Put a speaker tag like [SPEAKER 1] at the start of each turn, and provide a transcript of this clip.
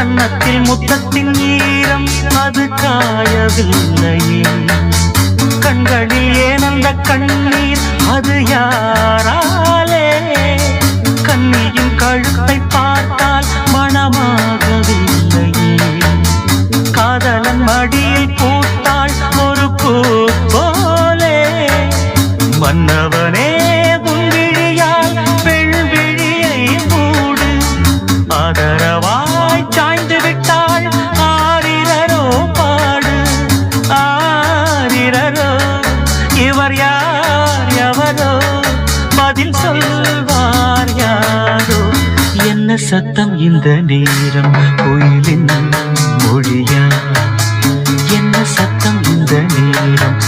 [SPEAKER 1] கன்னத்தில் முத்தத்தின் ஈரம் அது காயவில்லையே. கண்களில் ஏனந்த கண்ணீர் அது யாராலே? கண்ணியின் கழுத்தை பார்த்தால் மனமாகவில்லையே. காதலன் மடியில் பூத்தாள் ஒரு பூ போலே. மன்னவனே உன்விழியால் பெண்விழியை மூடு. ஆதரவாய் சாய்ந்து விட்டாள் ஆரிரரோ பாடு. ஆரிரரோ இவர் யார் எவரோ பதில் சொல்வார் யாரோ. என்ன சத்தம் இந்த நேரம் குயிலின் மொழியா? என்ன சத்தம் இந்த நேரம்